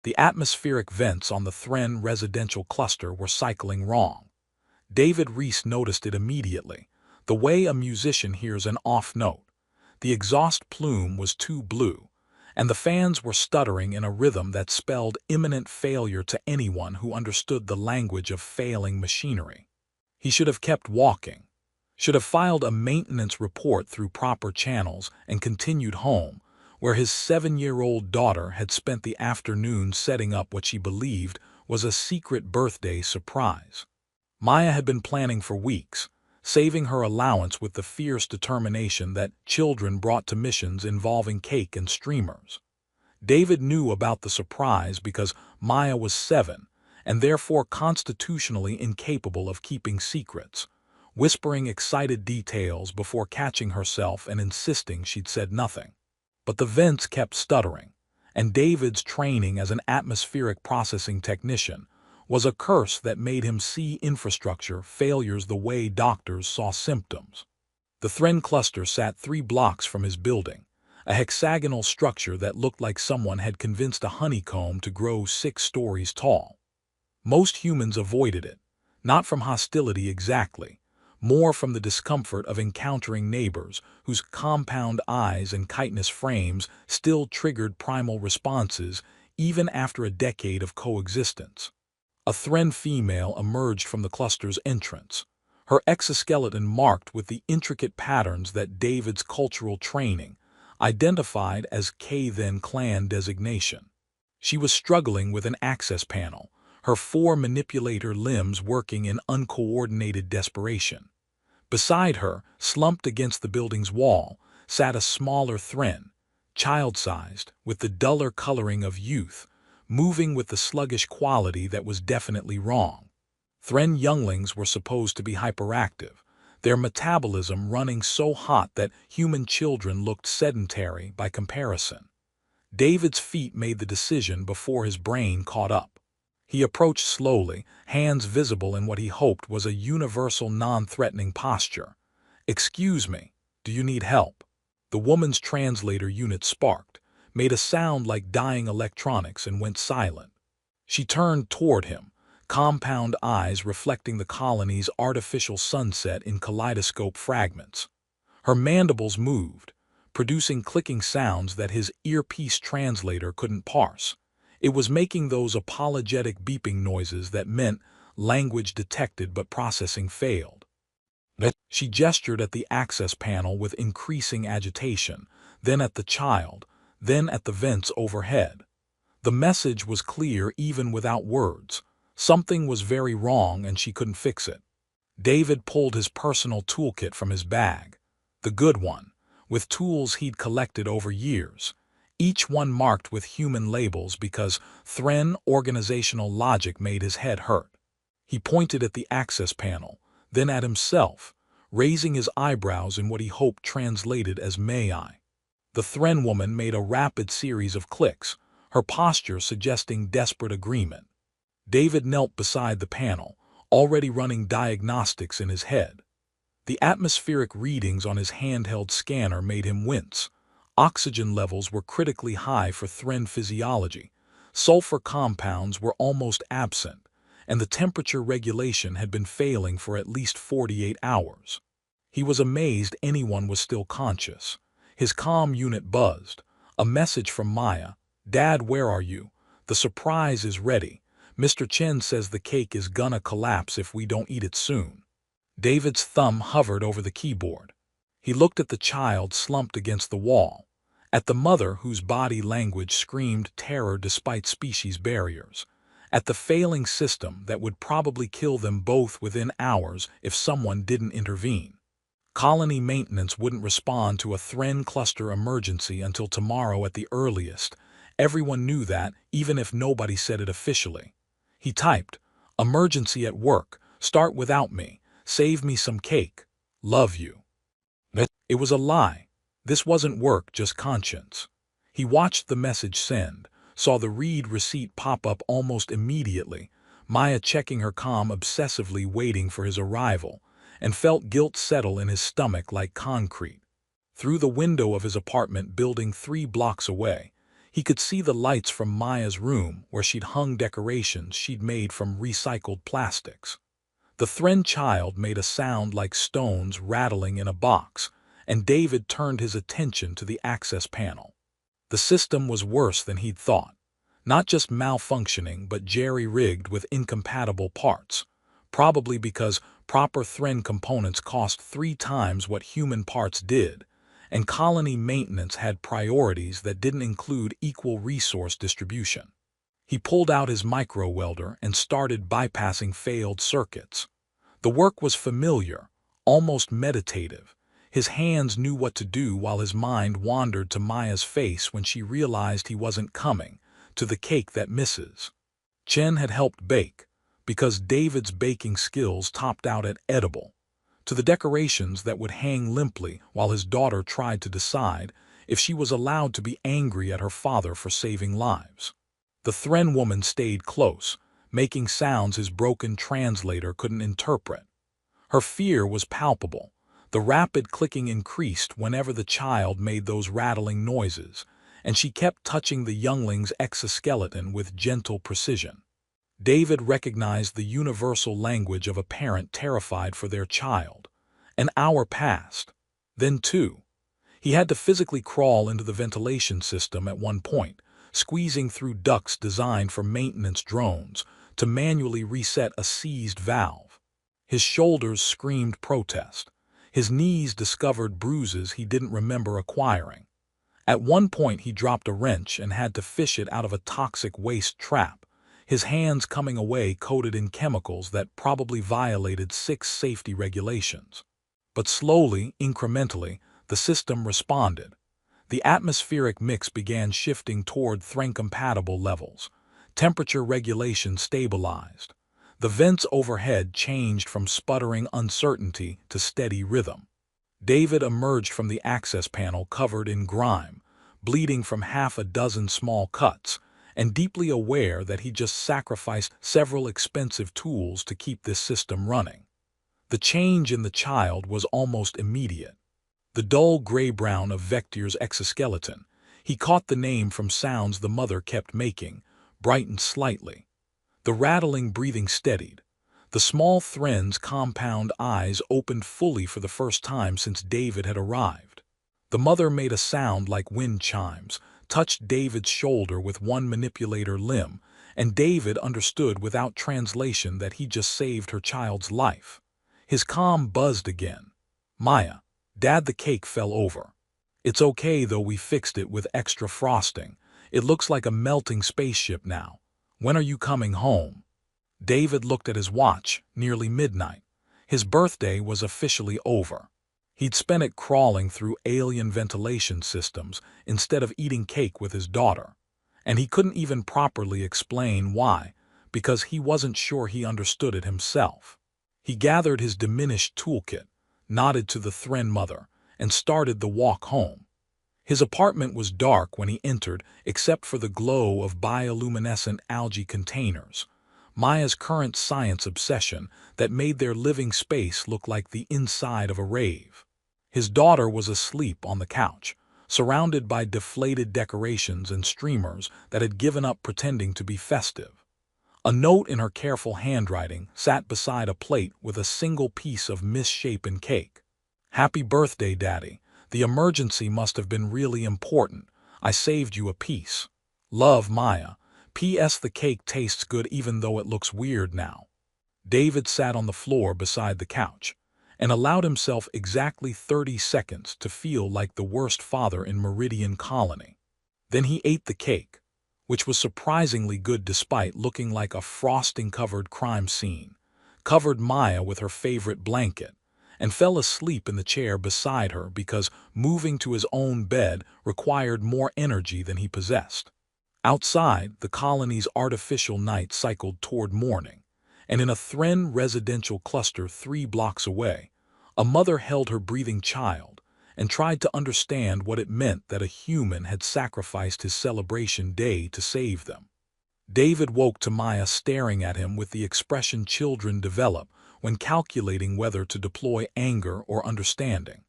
The atmospheric vents on the Thren residential cluster were cycling wrong. David Reese noticed it immediately, the way a musician hears an off note. The exhaust plume was too blue, and the fans were stuttering in a rhythm that spelled imminent failure to anyone who understood the language of failing machinery. He should have kept walking, should have filed a maintenance report through proper channels and continued home, where his 7-year-old daughter had spent the afternoon setting up what she believed was a secret birthday surprise. Maya had been planning for weeks, saving her allowance with the fierce determination that children brought to missions involving cake and streamers. David knew about the surprise because Maya was 7, and therefore constitutionally incapable of keeping secrets, whispering excited details before catching herself and insisting she'd said nothing. But the vents kept stuttering, and David's training as an atmospheric processing technician was a curse that made him see infrastructure failures the way doctors saw symptoms. The Thren cluster sat 3 blocks from his building, a hexagonal structure that looked like someone had convinced a honeycomb to grow 6 stories tall. Most humans avoided it, not from hostility exactly, more from the discomfort of encountering neighbors whose compound eyes and chitinous frames still triggered primal responses even after a decade of coexistence. A Thren female emerged from the cluster's entrance, her exoskeleton marked with the intricate patterns that David's cultural training identified as K-then clan designation. She was struggling with an access panel, her 4 manipulator limbs working in uncoordinated desperation. Beside her, slumped against the building's wall, sat a smaller Thren, child-sized, with the duller coloring of youth, moving with the sluggish quality that was definitely wrong. Thren younglings were supposed to be hyperactive, their metabolism running so hot that human children looked sedentary by comparison. David's feet made the decision before his brain caught up. He approached slowly, hands visible in what he hoped was a universal non-threatening posture. "Excuse me, do you need help?" The woman's translator unit sparked, made a sound like dying electronics, and went silent. She turned toward him, compound eyes reflecting the colony's artificial sunset in kaleidoscope fragments. Her mandibles moved, producing clicking sounds that his earpiece translator couldn't parse. It was making those apologetic beeping noises that meant language detected but processing failed. She gestured at the access panel with increasing agitation, then at the child, then at the vents overhead. The message was clear even without words. Something was very wrong and she couldn't fix it. David pulled his personal toolkit from his bag, the good one, with tools he'd collected over years, each one marked with human labels because Thren organizational logic made his head hurt. He pointed at the access panel, then at himself, raising his eyebrows in what he hoped translated as "may I?" The Thren woman made a rapid series of clicks, her posture suggesting desperate agreement. David knelt beside the panel, already running diagnostics in his head. The atmospheric readings on his handheld scanner made him wince. Oxygen levels were critically high for Thren physiology, sulfur compounds were almost absent, and the temperature regulation had been failing for at least 48 hours. He was amazed anyone was still conscious. His comm unit buzzed. A message from Maya. "Dad, where are you? The surprise is ready. Mr. Chen says the cake is gonna collapse if we don't eat it soon." David's thumb hovered over the keyboard. He looked at the child slumped against the wall, at the mother whose body language screamed terror despite species barriers, at the failing system that would probably kill them both within hours if someone didn't intervene. Colony maintenance wouldn't respond to a Thren cluster emergency until tomorrow at the earliest. Everyone knew that, even if nobody said it officially. He typed, "Emergency at work. Start without me. Save me some cake. Love you." It was a lie. This wasn't work, just conscience. He watched the message send, saw the read receipt pop up almost immediately, Maya checking her comm obsessively waiting for his arrival, and felt guilt settle in his stomach like concrete. Through the window of his apartment building 3 blocks away, He could see the lights from Maya's room where she'd hung decorations she'd made from recycled plastics. The Thren child made a sound like stones rattling in a box, and David turned his attention to the access panel. The system was worse than he'd thought. Not just malfunctioning, but jerry-rigged with incompatible parts, probably because proper Thren components cost 3 times what human parts did, and colony maintenance had priorities that didn't include equal resource distribution. He pulled out his micro-welder and started bypassing failed circuits. The work was familiar, almost meditative. His hands knew what to do while his mind wandered to Maya's face when she realized he wasn't coming, to the cake that misses. Chen had helped bake, because David's baking skills topped out at edible, to the decorations that would hang limply while his daughter tried to decide if she was allowed to be angry at her father for saving lives. The Thren woman stayed close, making sounds his broken translator couldn't interpret. Her fear was palpable. The rapid clicking increased whenever the child made those rattling noises, and she kept touching the youngling's exoskeleton with gentle precision. David recognized the universal language of a parent terrified for their child. An hour passed. Then 2. He had to physically crawl into the ventilation system at one point, squeezing through ducts designed for maintenance drones to manually reset a seized valve. His shoulders screamed protest. His knees discovered bruises he didn't remember acquiring. At one point he dropped a wrench and had to fish it out of a toxic waste trap, his hands coming away coated in chemicals that probably violated 6 safety regulations. But slowly, incrementally, the system responded. The atmospheric mix began shifting toward Thren-compatible levels. Temperature regulation stabilized. The vents overhead changed from sputtering uncertainty to steady rhythm. David emerged from the access panel covered in grime, bleeding from half a dozen small cuts, and deeply aware that he just sacrificed several expensive tools to keep this system running. The change in the child was almost immediate. The dull gray-brown of Vector's exoskeleton, he caught the name from sounds the mother kept making, brightened slightly. The rattling breathing steadied. The small Thren's compound eyes opened fully for the first time since David had arrived. The mother made a sound like wind chimes, touched David's shoulder with one manipulator limb, and David understood without translation that he just saved her child's life. His comm buzzed again. "Maya, Dad, the cake fell over. It's okay though, we fixed it with extra frosting. It looks like a melting spaceship now. When are you coming home?" David looked at his watch, nearly midnight. His birthday was officially over. He'd spent it crawling through alien ventilation systems instead of eating cake with his daughter. And he couldn't even properly explain why, because he wasn't sure he understood it himself. He gathered his diminished toolkit, nodded to the Thren mother, and started the walk home. His apartment was dark when he entered, except for the glow of bioluminescent algae containers, Maya's current science obsession that made their living space look like the inside of a rave. His daughter was asleep on the couch, surrounded by deflated decorations and streamers that had given up pretending to be festive. A note in her careful handwriting sat beside a plate with a single piece of misshapen cake. "Happy birthday, Daddy. The emergency must have been really important. I saved you a piece. Love, Maya. P.S. The cake tastes good even though it looks weird now." David sat on the floor beside the couch and allowed himself exactly 30 seconds to feel like the worst father in Meridian Colony. Then he ate the cake, which was surprisingly good despite looking like a frosting-covered crime scene, covered Maya with her favorite blanket, and fell asleep in the chair beside her because moving to his own bed required more energy than he possessed. Outside, the colony's artificial night cycled toward morning, and in a Thren residential cluster 3 blocks away, a mother held her breathing child and tried to understand what it meant that a human had sacrificed his celebration day to save them. David woke to Maya staring at him with the expression children develop when calculating whether to deploy anger or understanding.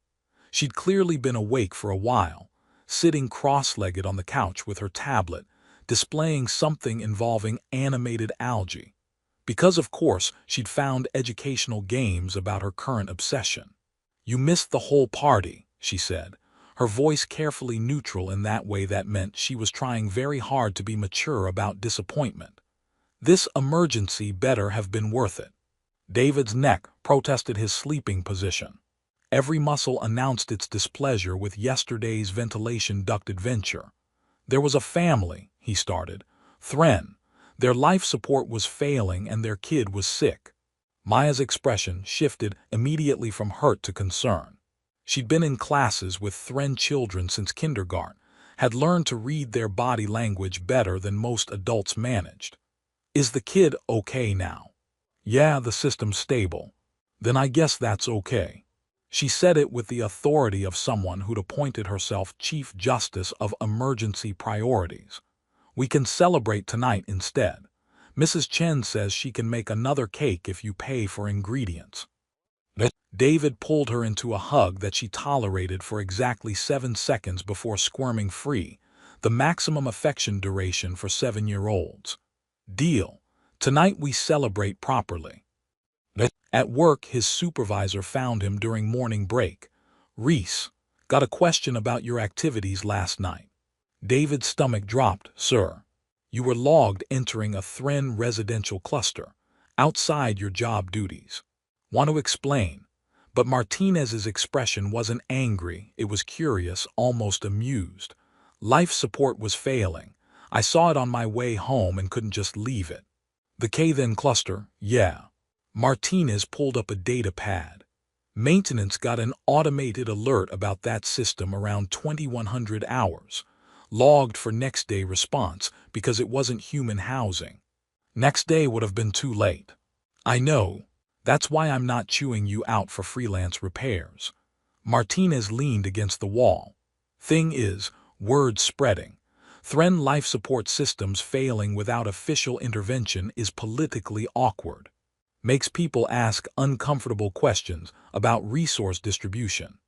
She'd clearly been awake for a while, sitting cross-legged on the couch with her tablet, displaying something involving animated algae. Because, of course, she'd found educational games about her current obsession. "You missed the whole party," she said, her voice carefully neutral in that way that meant she was trying very hard to be mature about disappointment. "This emergency better have been worth it." David's neck protested his sleeping position. Every muscle announced its displeasure with yesterday's ventilation duct adventure. "There was a family," he started. "Thren. Their life support was failing and their kid was sick." Maya's expression shifted immediately from hurt to concern. She'd been in classes with Thren children since kindergarten, had learned to read their body language better than most adults managed. "Is the kid okay now?" "Yeah, the system's stable." "Then I guess that's okay." She said it with the authority of someone who'd appointed herself Chief Justice of Emergency Priorities. "We can celebrate tonight instead. Mrs. Chen says she can make another cake if you pay for ingredients." David pulled her into a hug that she tolerated for exactly 7 seconds before squirming free, the maximum affection duration for 7-year-olds. "Deal. Tonight we celebrate properly." At work, his supervisor found him during morning break. "Reese, got a question about your activities last night." David's stomach dropped. "Sir, you were logged entering a Thren residential cluster, outside your job duties. Want to explain?" But Martinez's expression wasn't angry, it was curious, almost amused. "Life support was failing. I saw it on my way home and couldn't just leave it." "The K-then cluster, yeah." Martinez pulled up a data pad. "Maintenance got an automated alert about that system around 2100 hours. Logged for next day response because it wasn't human housing. Next day would have been too late." "I know. That's why I'm not chewing you out for freelance repairs." Martinez leaned against the wall. "Thing is, word spreading. Thren life support systems failing without official intervention is politically awkward. Makes people ask uncomfortable questions about resource distribution."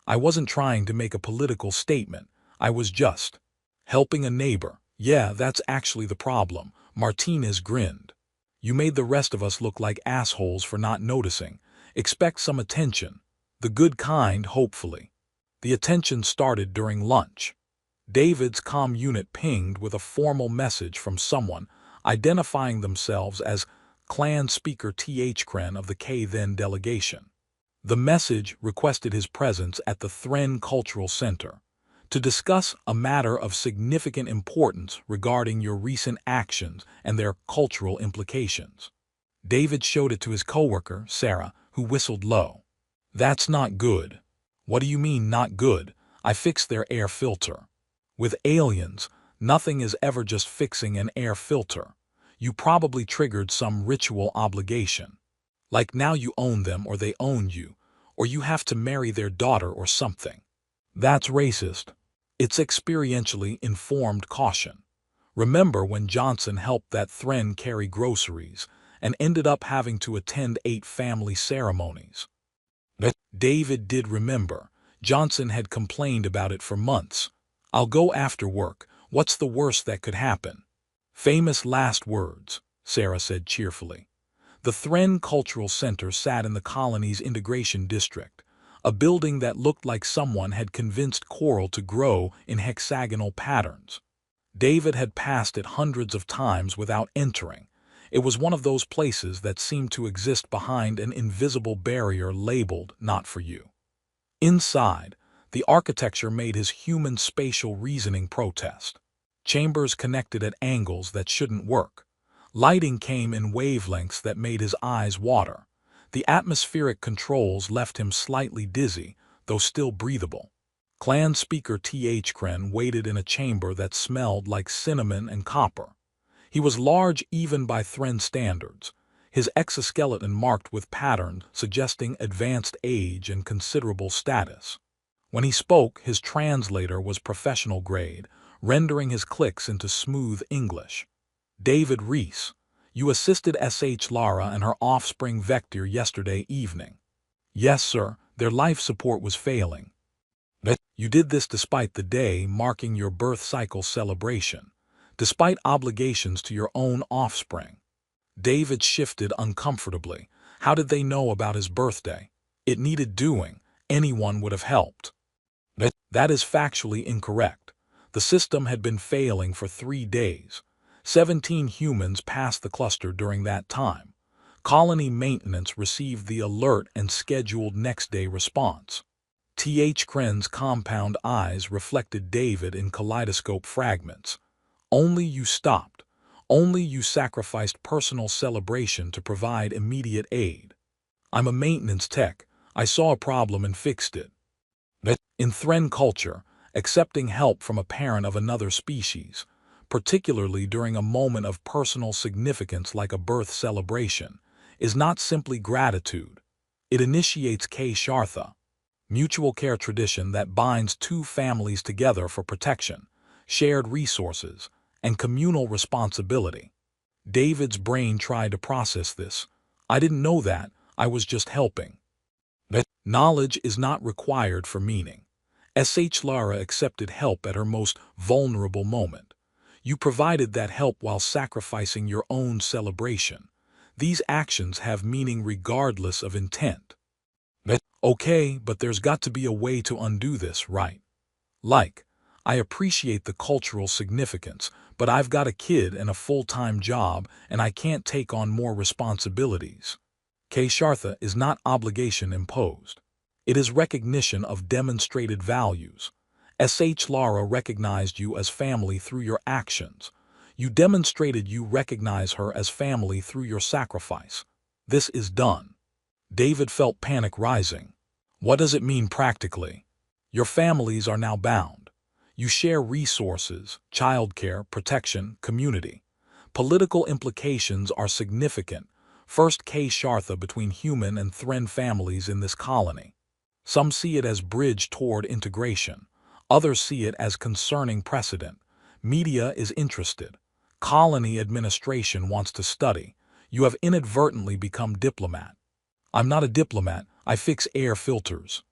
"I wasn't trying to make a political statement. I was just helping a neighbor." "Yeah, that's actually the problem." Martinez grinned. "You made the rest of us look like assholes for not noticing. Expect some attention. The good kind, hopefully." The attention started during lunch. David's comm unit pinged with a formal message from someone identifying themselves as Clan Speaker Th-Kren of the K-then delegation. The message requested his presence at the Thren Cultural Center to discuss a matter of significant importance regarding your recent actions and their cultural implications. David showed it to his coworker, Sarah, who whistled low. "That's not good." "What do you mean, not good?" "I fixed their air filter." "With aliens, nothing is ever just fixing an air filter. You probably triggered some ritual obligation. Like now you own them or they own you, or you have to marry their daughter or something." "That's racist." "It's experientially informed caution. Remember when Johnson helped that Thren carry groceries and ended up having to attend 8 family ceremonies?" David did remember. Johnson had complained about it for months. "I'll go after work. What's the worst that could happen?" "Famous last words," Sarah said cheerfully. The Thren Cultural Center sat in the colony's integration district, a building that looked like someone had convinced coral to grow in hexagonal patterns. David had passed it hundreds of times without entering. It was one of those places that seemed to exist behind an invisible barrier labeled "not for you." Inside, the architecture made his human spatial reasoning protest. Chambers connected at angles that shouldn't work. Lighting came in wavelengths that made his eyes water. The atmospheric controls left him slightly dizzy, though still breathable. Clan Speaker Th-Kren waited in a chamber that smelled like cinnamon and copper. He was large even by Thren standards, his exoskeleton marked with patterns suggesting advanced age and considerable status. When he spoke, his translator was professional grade, rendering his clicks into smooth English. "David Reese, you assisted SH Lara and her offspring Vector yesterday evening." "Yes, sir, their life support was failing." You did this despite the day marking your birth cycle celebration, despite obligations to your own offspring. David shifted uncomfortably. How did they know about his birthday? It needed doing. Anyone would have helped. That is factually incorrect. The system had been failing for 3 days. 17 humans passed the cluster during that time. Colony maintenance received the alert and scheduled next-day response. Th. Kren's compound eyes reflected David in kaleidoscope fragments. Only you stopped. Only you sacrificed personal celebration to provide immediate aid. I'm a maintenance tech. I saw a problem and fixed it. In Thren culture, accepting help from a parent of another species, particularly during a moment of personal significance like a birth celebration, is not simply gratitude. It initiates Shartha, mutual care tradition that binds two families together for protection, shared resources, and communal responsibility. David's brain tried to process this. I didn't know that, I was just helping. Knowledge is not required for meaning. Lara accepted help at her most vulnerable moment. You provided that help while sacrificing your own celebration. These actions have meaning regardless of intent. Okay, but there's got to be a way to undo this, right? I appreciate the cultural significance, but I've got a kid and a full-time job, and I can't take on more responsibilities. Shartha is not obligation imposed. It is recognition of demonstrated values. Lara recognized you as family through your actions. You demonstrated you recognize her as family through your sacrifice. This is done. David felt panic rising. What does it mean practically? Your families are now bound. You share resources, childcare, protection, community. Political implications are significant. First Shartha between human and Thren families in this colony. Some see it as bridge toward integration. Others see it as concerning precedent. Media is interested. Colony administration wants to study. You have inadvertently become diplomat. I'm not a diplomat, I fix air filters.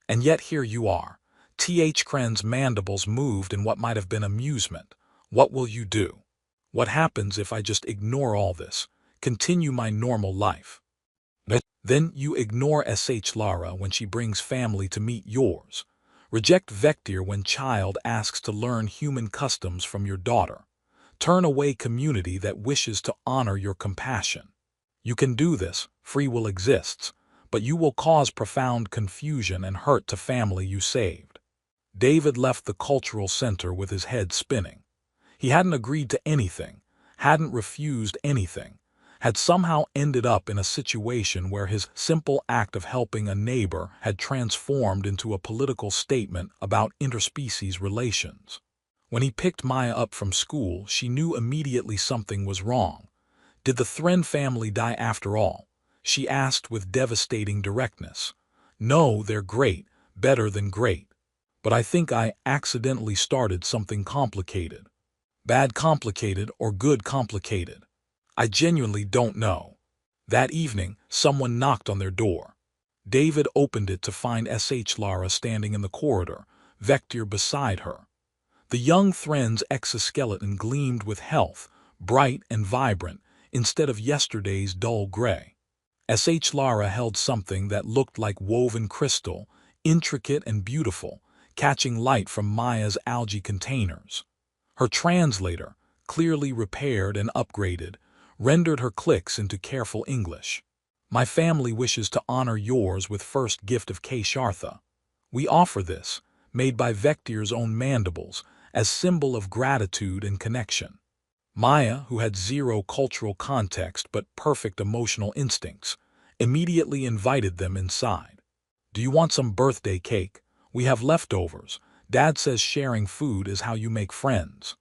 And yet here you are. Th. Kren's mandibles moved in what might have been amusement. What will you do? What happens if I just ignore all this? Continue my normal life? Then you ignore Lara when she brings family to meet yours. Reject Vectir when child asks to learn human customs from your daughter. Turn away community that wishes to honor your compassion. You can do this, free will exists, but you will cause profound confusion and hurt to family you saved. David left the cultural center with his head spinning. He hadn't agreed to anything, hadn't refused anything, had somehow ended up in a situation where his simple act of helping a neighbor had transformed into a political statement about interspecies relations. When he picked Maya up from school, she knew immediately something was wrong. Did the Thren family die after all? She asked with devastating directness. No, they're great, better than great. But I think I accidentally started something complicated. Bad complicated or good complicated? I genuinely don't know. That evening, someone knocked on their door. David opened it to find Lara standing in the corridor, Vectir beside her. The young Thren's exoskeleton gleamed with health, bright and vibrant, instead of yesterday's dull gray. Lara held something that looked like woven crystal, intricate and beautiful, catching light from Maya's algae containers. Her translator, clearly repaired and upgraded, rendered her clicks into careful English. My family wishes to honor yours with first gift of Shartha. We offer this, made by Vectir's own mandibles, as symbol of gratitude and connection. Maya, who had zero cultural context but perfect emotional instincts, immediately invited them inside. Do you want some birthday cake? We have leftovers. Dad says sharing food is how you make friends.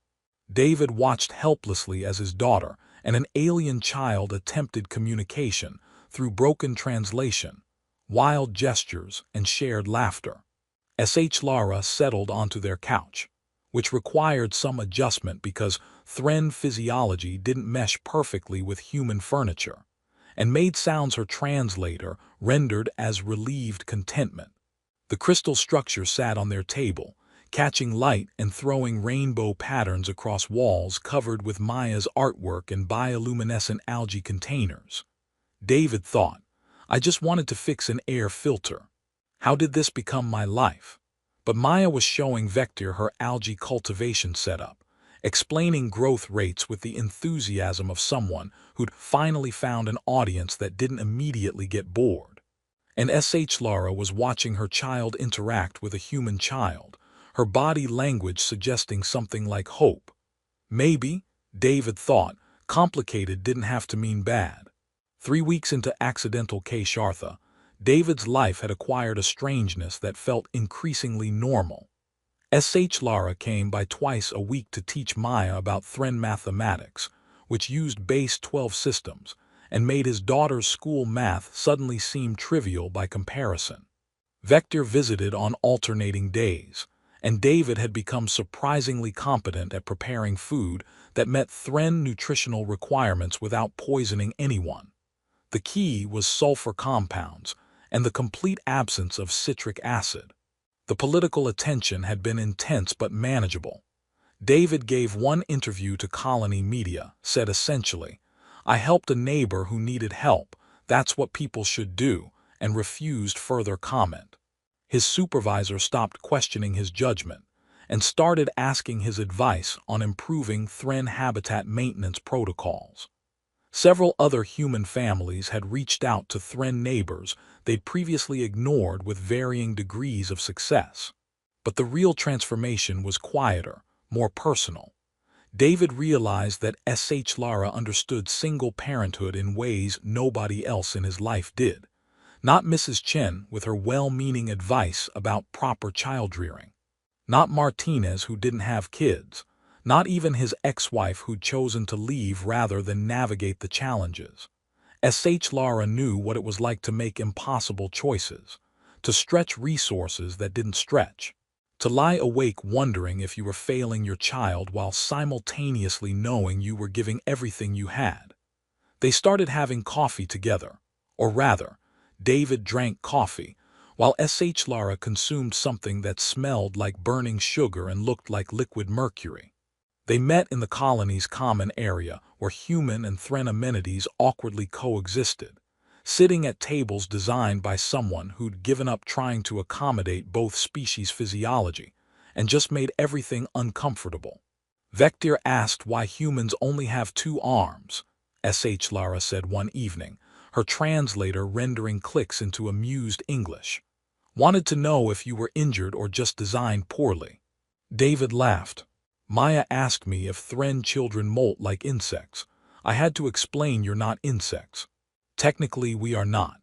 David watched helplessly as his daughter and an alien child attempted communication through broken translation, wild gestures, and shared laughter. Lara settled onto their couch, which required some adjustment because Thren physiology didn't mesh perfectly with human furniture, and made sounds her translator rendered as relieved contentment. The crystal structure sat on their table, catching light and throwing rainbow patterns across walls covered with Maya's artwork and bioluminescent algae containers. David thought, I just wanted to fix an air filter. How did this become my life? But Maya was showing Vector her algae cultivation setup, explaining growth rates with the enthusiasm of someone who'd finally found an audience that didn't immediately get bored. And Lara was watching her child interact with a human child, her body language suggesting something like hope. Maybe, David thought, complicated didn't have to mean bad. 3 weeks into accidental K-Shartha, David's life had acquired a strangeness that felt increasingly normal. Lara came by twice a week to teach Maya about Thren mathematics, which used base 12 systems, and made his daughter's school math suddenly seem trivial by comparison. Vector visited on alternating days, and David had become surprisingly competent at preparing food that met Thren nutritional requirements without poisoning anyone. The key was sulfur compounds and the complete absence of citric acid. The political attention had been intense but manageable. David gave one interview to Colony Media, said essentially, I helped a neighbor who needed help, that's what people should do, and refused further comment. His supervisor stopped questioning his judgment and started asking his advice on improving Thren habitat maintenance protocols. Several other human families had reached out to Thren neighbors they'd previously ignored with varying degrees of success. But the real transformation was quieter, more personal. David realized that Lara understood single parenthood in ways nobody else in his life did. Not Mrs. Chen with her well-meaning advice about proper child-rearing. Not Martinez who didn't have kids. Not even his ex-wife who'd chosen to leave rather than navigate the challenges. Lara knew what it was like to make impossible choices, to stretch resources that didn't stretch, to lie awake wondering if you were failing your child while simultaneously knowing you were giving everything you had. They started having coffee together, or rather, David drank coffee, while Lara consumed something that smelled like burning sugar and looked like liquid mercury. They met in the colony's common area where human and Thren amenities awkwardly coexisted, sitting at tables designed by someone who'd given up trying to accommodate both species' physiology and just made everything uncomfortable. Vector asked why humans only have 2 arms, Lara said one evening, her translator rendering clicks into amused English. Wanted to know if you were injured or just designed poorly. David laughed. Maya asked me if Thren children molt like insects. I had to explain you're not insects. Technically, we are not.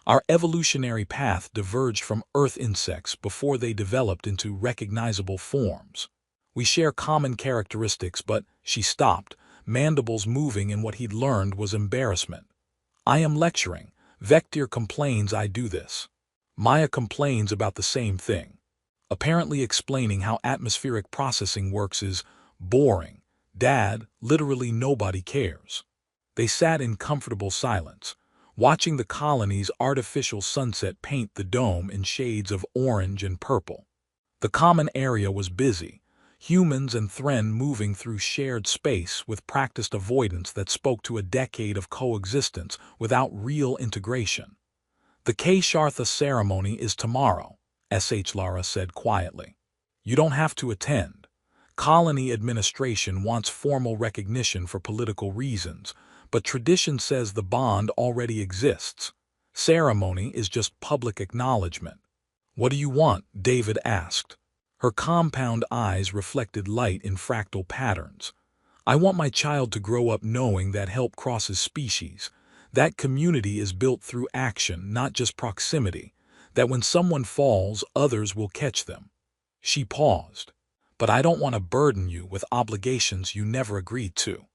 Our evolutionary path diverged from Earth insects before they developed into recognizable forms. We share common characteristics, but she stopped, mandibles moving in what he'd learned was embarrassment. I am lecturing. Vector complains I do this. Maya complains about the same thing. Apparently explaining how atmospheric processing works is boring. Dad, literally nobody cares. They sat in comfortable silence, watching the colony's artificial sunset paint the dome in shades of orange and purple. The common area was busy, humans and Thren moving through shared space with practiced avoidance that spoke to a decade of coexistence without real integration. The K-Shartha ceremony is tomorrow, Lara said quietly. You don't have to attend. Colony administration wants formal recognition for political reasons, but tradition says the bond already exists. Ceremony is just public acknowledgement. What do you want? David asked. Her compound eyes reflected light in fractal patterns. I want my child to grow up knowing that help crosses species, that community is built through action, not just proximity, that when someone falls, others will catch them. She paused. But I don't want to burden you with obligations you never agreed to.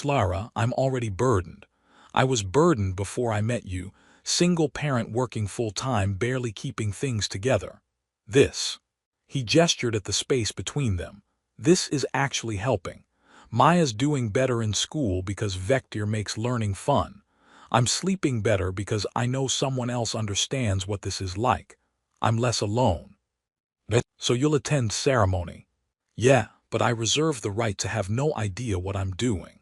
Lara, I'm already burdened. I was burdened before I met you, single parent working full-time, barely keeping things together. This. He gestured at the space between them. This is actually helping. Maya's doing better in school because Vector makes learning fun. I'm sleeping better because I know someone else understands what this is like. I'm less alone. So you'll attend ceremony? Yeah, but I reserve the right to have no idea what I'm doing.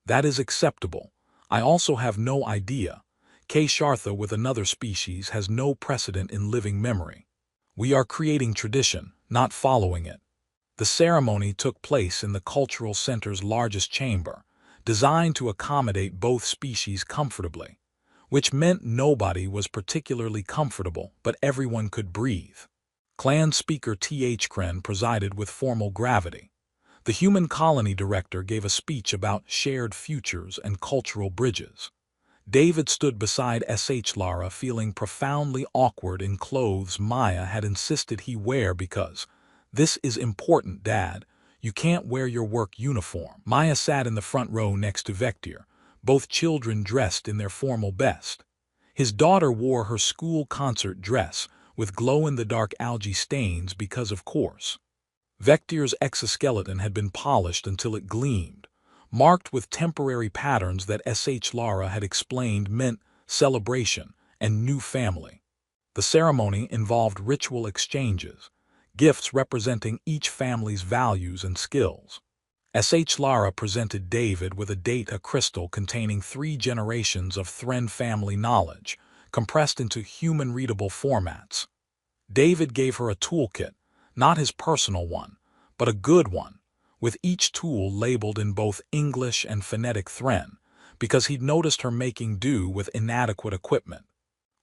That is acceptable. I also have no idea. Shartha with another species has no precedent in living memory. We are creating tradition, not following it. The ceremony took place in the cultural center's largest chamber, designed to accommodate both species comfortably, which meant nobody was particularly comfortable, but everyone could breathe. Clan Speaker Th Kren presided with formal gravity. The Human Colony Director gave a speech about shared futures and cultural bridges. David stood beside Sh Lara feeling profoundly awkward in clothes Maya had insisted he wear because, "This is important, Dad. You can't wear your work uniform." Maya sat in the front row next to Vector, both children dressed in their formal best. His daughter wore her school concert dress with glow-in-the-dark algae stains because of course. Vector's exoskeleton had been polished until it gleamed, marked with temporary patterns that Sh Lara had explained meant celebration and new family. The ceremony involved ritual exchanges, gifts representing each family's values and skills. Sh Lara presented David with a data crystal containing 3 generations of Thren family knowledge, compressed into human-readable formats. David gave her a toolkit, not his personal one, but a good one, with each tool labeled in both English and phonetic Thren, because he'd noticed her making do with inadequate equipment.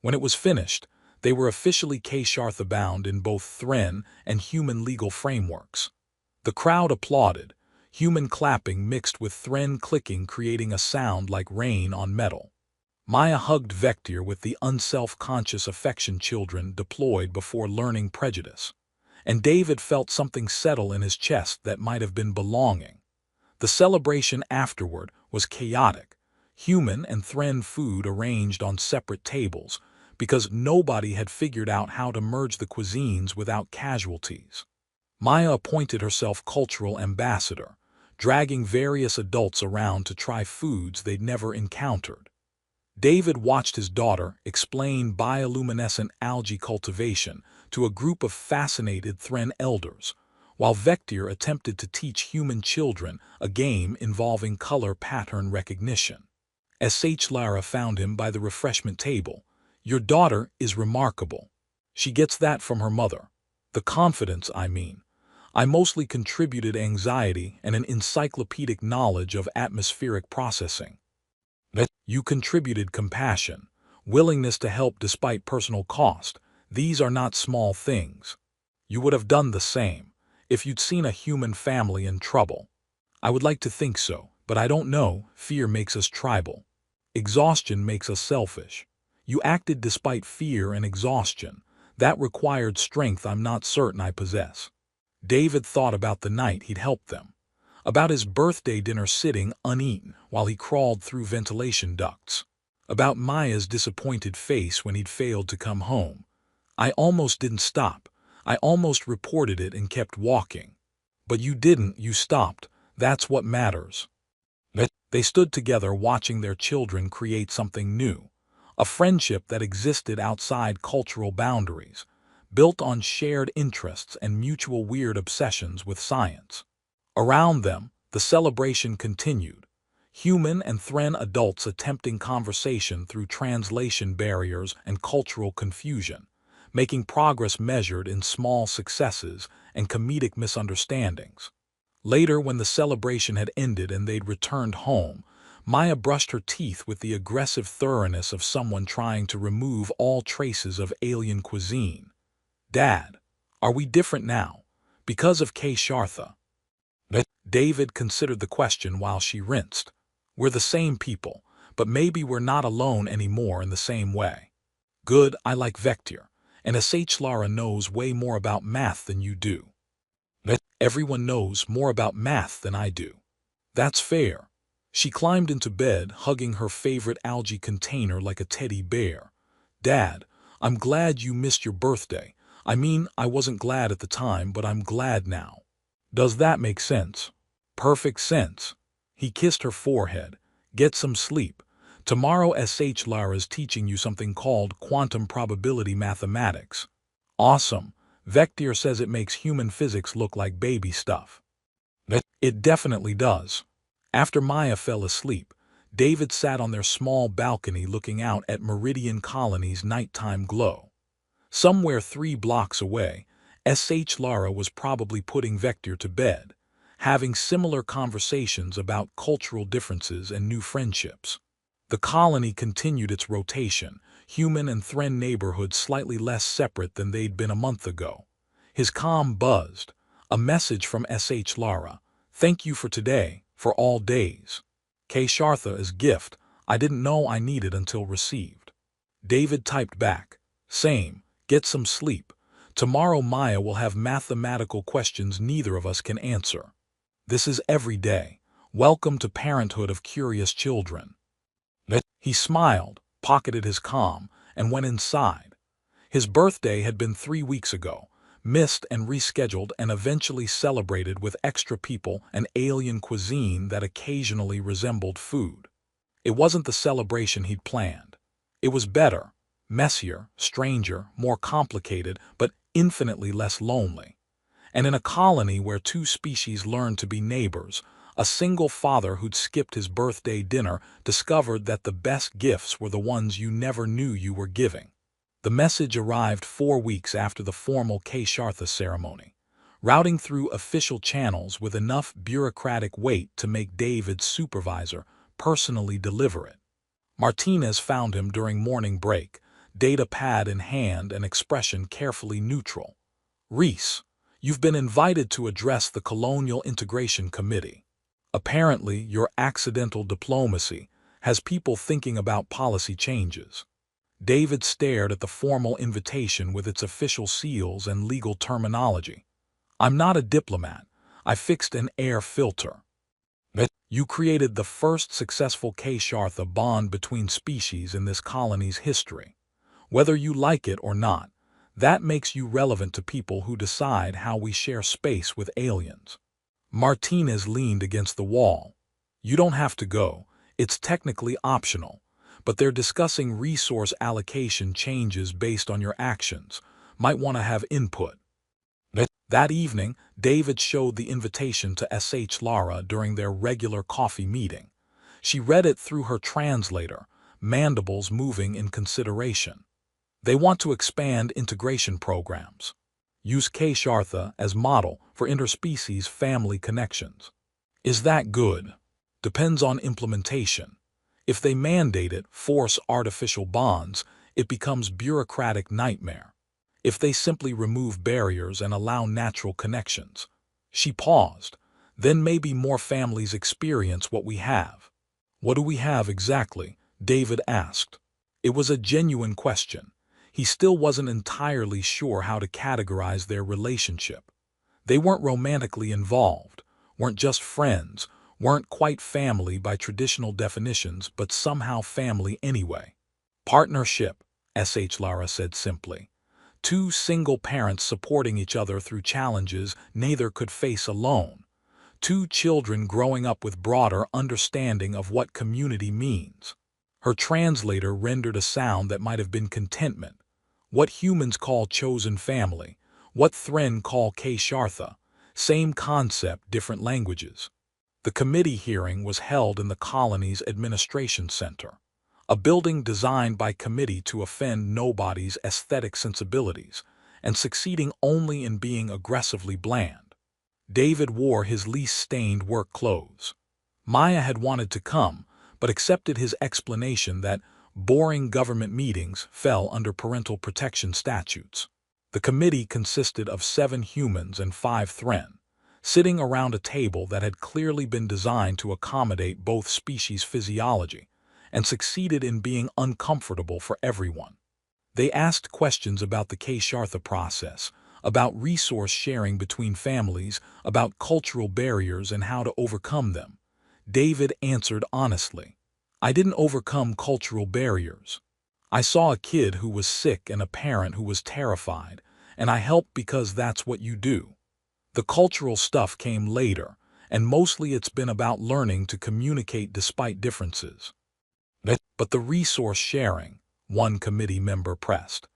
When it was finished, they were officially Shartha bound in both Thren and human legal frameworks. The crowd applauded, human clapping mixed with Thren clicking creating a sound like rain on metal. Maya hugged Vector with the unself-conscious affection children deployed before learning prejudice, and David felt something settle in his chest that might have been belonging. The celebration afterward was chaotic, human and Thren food arranged on separate tables, because nobody had figured out how to merge the cuisines without casualties. Maya appointed herself cultural ambassador, dragging various adults around to try foods they'd never encountered. David watched his daughter explain bioluminescent algae cultivation to a group of fascinated Thren elders, while Vector attempted to teach human children a game involving color pattern recognition. Sh Lara found him by the refreshment table. "Your daughter is remarkable. She gets that from her mother. The confidence, I mean. I mostly contributed anxiety and an encyclopedic knowledge of atmospheric processing. You contributed compassion, willingness to help despite personal cost. These are not small things. You would have done the same if you'd seen a human family in trouble. I would like to think so, but I don't know. Fear makes us tribal. Exhaustion makes us selfish. You acted despite fear and exhaustion. That required strength I'm not certain I possess." David thought about the night he'd helped them, about his birthday dinner sitting uneaten while he crawled through ventilation ducts, about Maya's disappointed face when he'd failed to come home. "I almost didn't stop. I almost reported it and kept walking. But you didn't, you stopped. That's what matters." They stood together watching their children create something new, a friendship that existed outside cultural boundaries, built on shared interests and mutual weird obsessions with science. Around them, the celebration continued, human and Thren adults attempting conversation through translation barriers and cultural confusion, making progress measured in small successes and comedic misunderstandings. Later, when the celebration had ended and they'd returned home, Maya brushed her teeth with the aggressive thoroughness of someone trying to remove all traces of alien cuisine. "Dad, are we different now? Because of Shartha?" David considered the question while she rinsed. "We're the same people, but maybe we're not alone anymore in the same way." "Good, I like Vector, and Sh Lara knows way more about math than you do." "Everyone knows more about math than I do." "That's fair." She climbed into bed, hugging her favorite algae container like a teddy bear. "Dad, I'm glad you missed your birthday. I mean, I wasn't glad at the time, but I'm glad now." "Does that make sense?" "Perfect sense." He kissed her forehead. "Get some sleep. Tomorrow Sh Lara's teaching you something called quantum probability mathematics." Awesome. Vector says it makes human physics look like baby stuff. It definitely does. After Maya fell asleep, David sat on their small balcony looking out at Meridian Colony's nighttime glow. Somewhere 3 blocks away, S.H. Lara was probably putting Vector to bed, having similar conversations about cultural differences and new friendships. The colony continued its rotation, human and Thren neighborhoods slightly less separate than they'd been a month ago. His comm buzzed. A message from S.H. Lara. Thank you for today, for all days. K. Shartha as gift, I didn't know I needed until received. David typed back. Same, get some sleep. Tomorrow Maya will have mathematical questions neither of us can answer. This is every day. Welcome to parenthood of curious children. He smiled, pocketed his comm, and went inside. His birthday had been 3 weeks ago, missed and rescheduled and eventually celebrated with extra people and alien cuisine that occasionally resembled food. It wasn't the celebration he'd planned. It was better, messier, stranger, more complicated, but infinitely less lonely. And in a colony where 2 species learned to be neighbors, a single father who'd skipped his birthday dinner discovered that the best gifts were the ones you never knew you were giving. The message arrived 4 weeks after the formal Keshartha ceremony, routing through official channels with enough bureaucratic weight to make David's supervisor personally deliver it. Martinez found him during morning break, data pad in hand and expression carefully neutral. Reese, you've been invited to address the Colonial Integration Committee. Apparently, your accidental diplomacy has people thinking about policy changes. David stared at the formal invitation with its official seals and legal terminology. I'm not a diplomat. I fixed an air filter. You created the first successful Keshartha bond between species in this colony's history. Whether you like it or not, that makes you relevant to people who decide how we share space with aliens. Martinez leaned against the wall. You don't have to go. It's technically optional. But they're discussing resource allocation changes based on your actions. Might want to have input. That evening, David showed the invitation to S.H. Lara during their regular coffee meeting. She read it through her translator, mandibles moving in consideration. They want to expand integration programs. Use Keshartha as model for interspecies family connections. Is that good? Depends on implementation. If they mandate it, force artificial bonds, it becomes bureaucratic nightmare. If they simply remove barriers and allow natural connections. She paused. Then maybe more families experience what we have. What do we have exactly? David asked. It was a genuine question. He still wasn't entirely sure how to categorize their relationship. They weren't romantically involved, weren't just friends, weren't quite family by traditional definitions, but somehow family anyway. Partnership, S.H. Lara said simply. 2 single parents supporting each other through challenges neither could face alone. 2 children growing up with broader understanding of what community means. Her translator rendered a sound that might have been contentment. What humans call chosen family, what Thren call Keshartha. Same concept, different languages. The committee hearing was held in the colony's administration center, a building designed by committee to offend nobody's aesthetic sensibilities, and succeeding only in being aggressively bland. David wore his least stained work clothes. Maya had wanted to come, but accepted his explanation that boring government meetings fell under parental protection statutes. The committee consisted of 7 humans and 5 Thren, sitting around a table that had clearly been designed to accommodate both species' physiology, and succeeded in being uncomfortable for everyone. They asked questions about the Keshartha process, about resource sharing between families, about cultural barriers and how to overcome them. David answered honestly. I didn't overcome cultural barriers. I saw a kid who was sick and a parent who was terrified, and I helped because that's what you do. The cultural stuff came later, and mostly it's been about learning to communicate despite differences. But the resource sharing, one committee member pressed.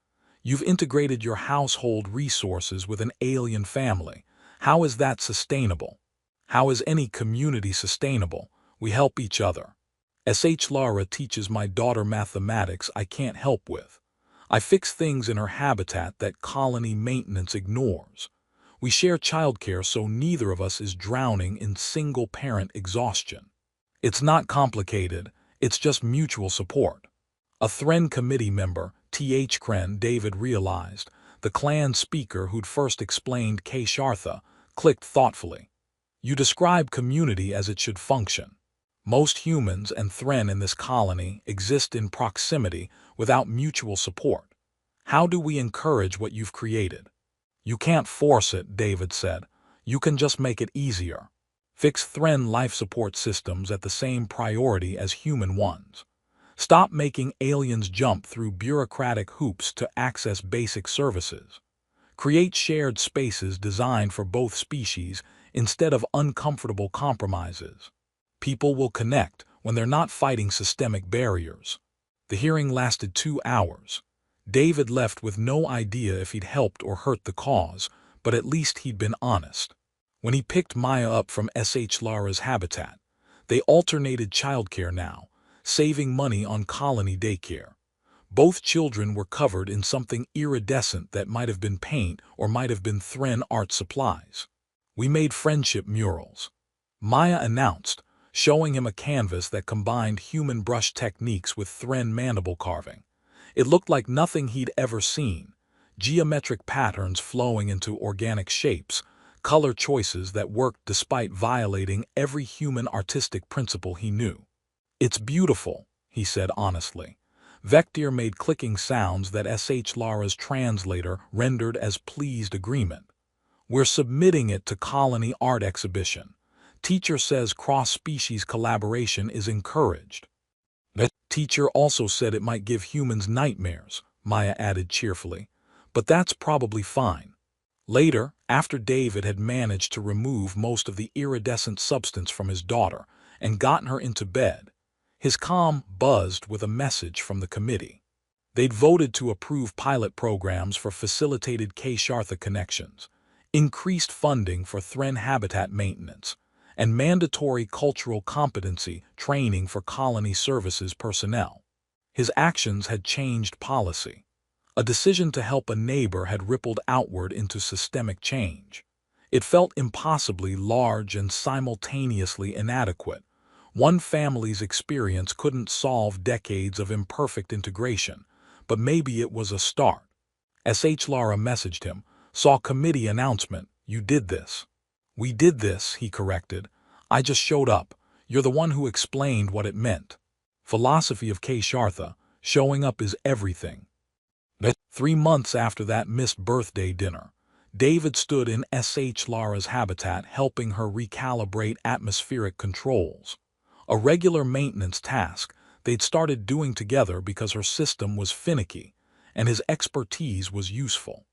You've integrated your household resources with an alien family. How is that sustainable? How is any community sustainable? We help each other. SH Lara teaches my daughter mathematics I can't help with. I fix things in her habitat that colony maintenance ignores. We share childcare so neither of us is drowning in single-parent exhaustion. It's not complicated, it's just mutual support. A Thren committee member, Th Kren David realized, the clan speaker who'd first explained Kshartha, clicked thoughtfully. You describe community as it should function. Most humans and Thren in this colony exist in proximity without mutual support. How do we encourage what you've created? You can't force it, David said. You can just make it easier. Fix Thren life support systems at the same priority as human ones. Stop making aliens jump through bureaucratic hoops to access basic services. Create shared spaces designed for both species instead of uncomfortable compromises. People will connect when they're not fighting systemic barriers. The hearing lasted 2 hours. David left with no idea if he'd helped or hurt the cause, but at least he'd been honest. When he picked Maya up from SH Lara's habitat, they alternated childcare now, saving money on colony daycare. Both children were covered in something iridescent that might have been paint or might have been Thren art supplies. We made friendship murals. Maya announced, showing him a canvas that combined human brush techniques with Thren mandible carving. It looked like nothing he'd ever seen. Geometric patterns flowing into organic shapes, color choices that worked despite violating every human artistic principle he knew. It's beautiful, he said honestly. Vectir made clicking sounds that SH Lara's translator rendered as pleased agreement. We're submitting it to Colony Art Exhibition. Teacher says cross-species collaboration is encouraged. The teacher also said it might give humans nightmares, Maya added cheerfully, but that's probably fine. Later, after David had managed to remove most of the iridescent substance from his daughter and gotten her into bed, his comm buzzed with a message from the committee. They'd voted to approve pilot programs for facilitated Kshartha connections, increased funding for Thren habitat maintenance, and mandatory cultural competency training for colony services personnel. His actions had changed policy. A decision to help a neighbor had rippled outward into systemic change. It felt impossibly large and simultaneously inadequate. One family's experience couldn't solve decades of imperfect integration, but maybe it was a start. SH Lara messaged him, saw committee announcement, you did this. We did this, he corrected. I just showed up. You're the one who explained what it meant. Philosophy of Kshartha, showing up is everything. 3 months after that missed birthday dinner, David stood in SH Lara's habitat helping her recalibrate atmospheric controls. A regular maintenance task they'd started doing together because her system was finicky, and his expertise was useful.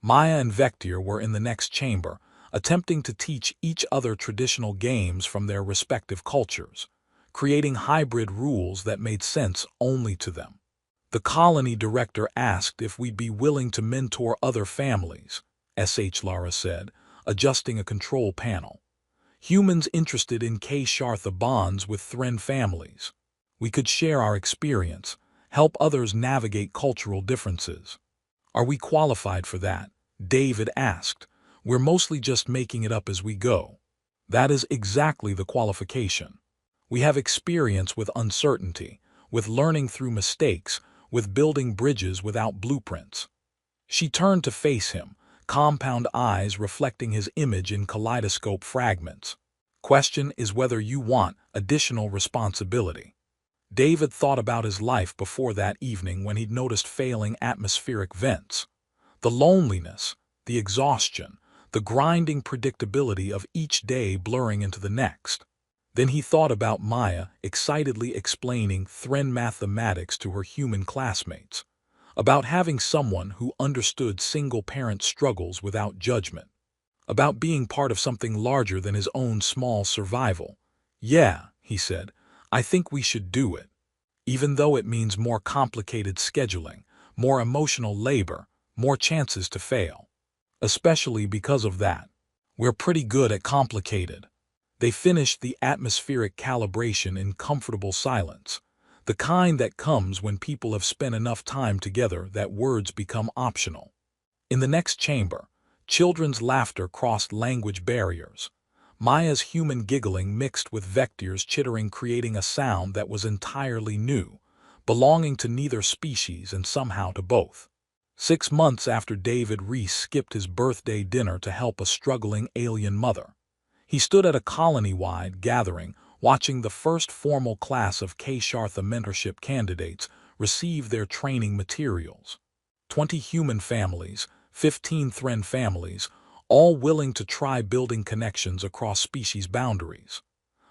Maya and Vectir were in the next chamber, attempting to teach each other traditional games from their respective cultures, creating hybrid rules that made sense only to them. The colony director asked if we'd be willing to mentor other families, SH Lara said, adjusting a control panel. Humans interested in Kshartha bonds with Thren families. We could share our experience, help others navigate cultural differences. Are we qualified for that? David asked. We're mostly just making it up as we go. That is exactly the qualification. We have experience with uncertainty, with learning through mistakes, with building bridges without blueprints. She turned to face him, compound eyes reflecting his image in kaleidoscope fragments. Question is whether you want additional responsibility. David thought about his life before that evening when he'd noticed failing atmospheric vents. The loneliness, the exhaustion, the grinding predictability of each day blurring into the next. Then he thought about Maya excitedly explaining Thren mathematics to her human classmates, about having someone who understood single-parent struggles without judgment, about being part of something larger than his own small survival. Yeah, he said, I think we should do it. Even though it means more complicated scheduling, more emotional labor, more chances to fail. Especially because of that. We're pretty good at complicated. They finished the atmospheric calibration in comfortable silence, the kind that comes when people have spent enough time together that words become optional. In the next chamber, children's laughter crossed language barriers. Maya's human giggling mixed with Vector's chittering, creating a sound that was entirely new, belonging to neither species and somehow to both. 6 months after David Reese skipped his birthday dinner to help a struggling alien mother, he stood at a colony-wide gathering watching the first formal class of Kshartha mentorship candidates receive their training materials. 20 human families, 15 Thren families, all willing to try building connections across species boundaries.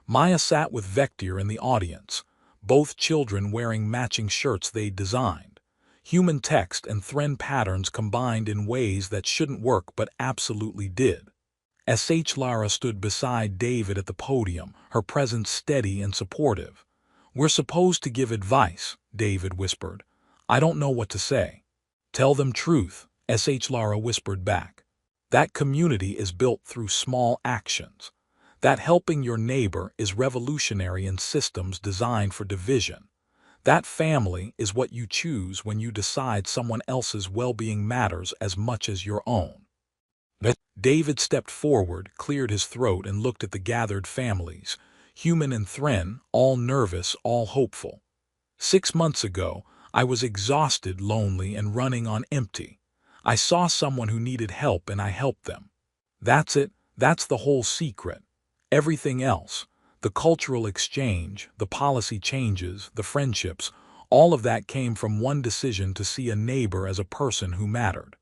Maya sat with Vector in the audience, both children wearing matching shirts they'd designed. Human text and Thren patterns combined in ways that shouldn't work but absolutely did. HFY-style stood beside David at the podium, her presence steady and supportive. "We're supposed to give advice," David whispered. "I don't know what to say." "Tell them truth," HFY-style whispered back. "That community is built through small actions. That helping your neighbor is revolutionary in systems designed for division. That family is what you choose when you decide someone else's well-being matters as much as your own." David stepped forward, cleared his throat, and looked at the gathered families, human and Thren, all nervous, all hopeful. 6 months ago, I was exhausted, lonely, and running on empty. I saw someone who needed help and I helped them. That's it, that's the whole secret. Everything else, the cultural exchange, the policy changes, the friendships, all of that came from one decision to see a neighbor as a person who mattered.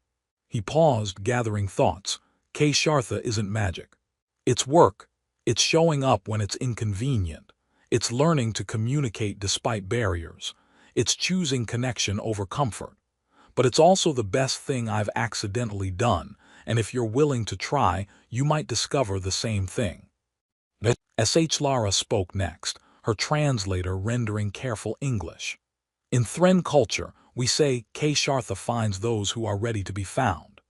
He paused, gathering thoughts. Kshartha isn't magic. It's work. It's showing up when it's inconvenient. It's learning to communicate despite barriers. It's choosing connection over comfort. But it's also the best thing I've accidentally done, and if you're willing to try, you might discover the same thing. HFY spoke next, her translator rendering careful English. "In Thren culture, we say Kshartha finds those who are ready to be found.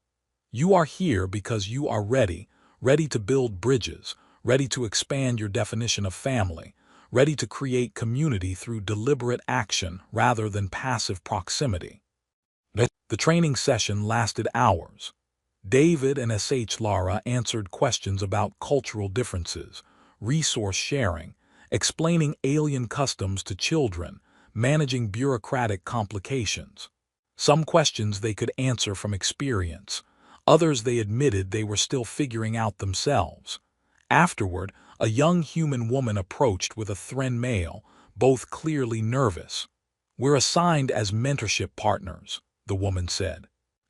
You are here because you are ready, ready to build bridges, ready to expand your definition of family, ready to create community through deliberate action rather than passive proximity." The training session lasted hours. David and HFY answered questions about cultural differences, resource sharing, explaining alien customs to children, managing bureaucratic complications. Some questions they could answer from experience, others they admitted they were still figuring out themselves. Afterward, a young human woman approached with a Thren male, both clearly nervous. "We're assigned as mentorship partners," the woman said.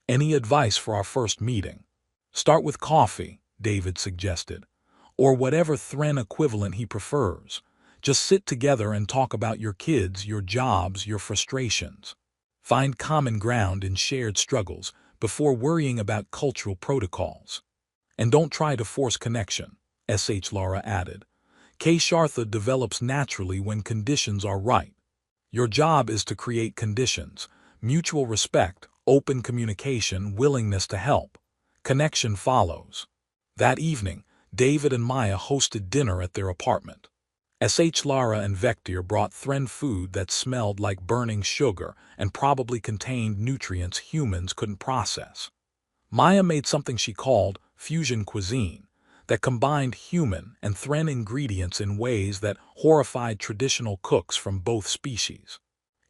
"Any advice for our first meeting?" "Start with coffee," David suggested, "or whatever Thren equivalent he prefers. Just sit together and talk about your kids, your jobs, your frustrations. Find common ground in shared struggles before worrying about cultural protocols. And don't try to force connection," HFY added. "Kshartha develops naturally when conditions are right. Your job is to create conditions, mutual respect, open communication, willingness to help. Connection follows." That evening, David and Maya hosted dinner at their apartment. HFY and Vector brought Thren food that smelled like burning sugar and probably contained nutrients humans couldn't process. Maya made something she called fusion cuisine that combined human and Thren ingredients in ways that horrified traditional cooks from both species.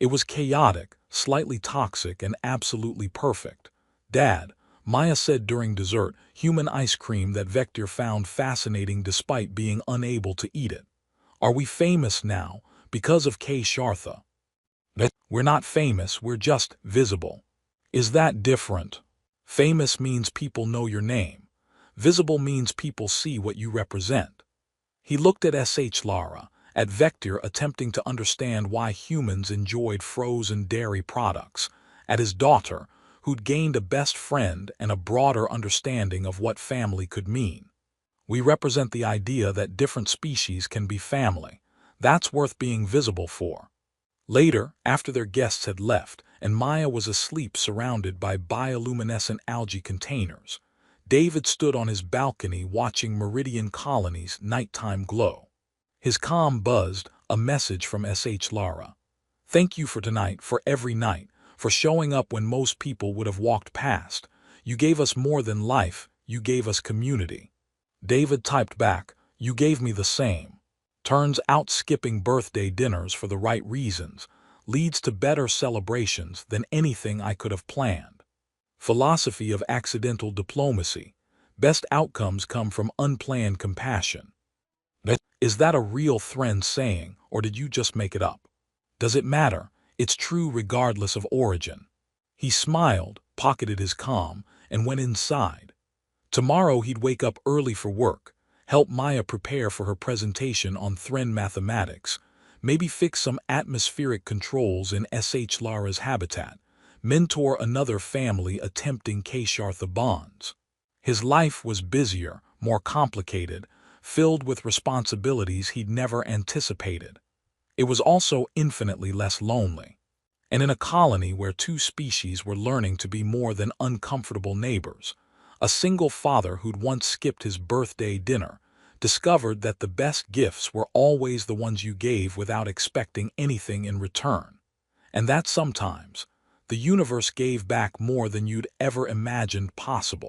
It was chaotic, slightly toxic, and absolutely perfect. "Dad," Maya said during dessert, human ice cream that Vector found fascinating despite being unable to eat it. "Are we famous now because of Kshartha?" "We're not famous, we're just visible." "Is that different?" "Famous means people know your name. Visible means people see what you represent." He looked at HFY, at Vector attempting to understand why humans enjoyed frozen dairy products, at his daughter, who'd gained a best friend and a broader understanding of what family could mean. "We represent the idea that different species can be family. That's worth being visible for." Later, after their guests had left, and Maya was asleep surrounded by bioluminescent algae containers, David stood on his balcony watching Meridian Colony's nighttime glow. His comm buzzed, a message from SH Lara. "Thank you for tonight, for every night, for showing up when most people would have walked past. You gave us more than life, you gave us community." David typed back, "You gave me the same." Turns out skipping birthday dinners for the right reasons leads to better celebrations than anything I could have planned. Philosophy of accidental diplomacy. Best outcomes come from unplanned compassion. Is that a real Thren saying, or did you just make it up? Does it matter? It's true regardless of origin. He smiled, pocketed his comm, and went inside. Tomorrow he'd wake up early for work, help Maya prepare for her presentation on Thren mathematics, maybe fix some atmospheric controls in SH Lara's habitat, mentor another family attempting Kshartha bonds. His life was busier, more complicated, filled with responsibilities he'd never anticipated. It was also infinitely less lonely. And in a colony where two species were learning to be more than uncomfortable neighbors, a single father who'd once skipped his birthday dinner discovered that the best gifts were always the ones you gave without expecting anything in return. And that sometimes, the universe gave back more than you'd ever imagined possible.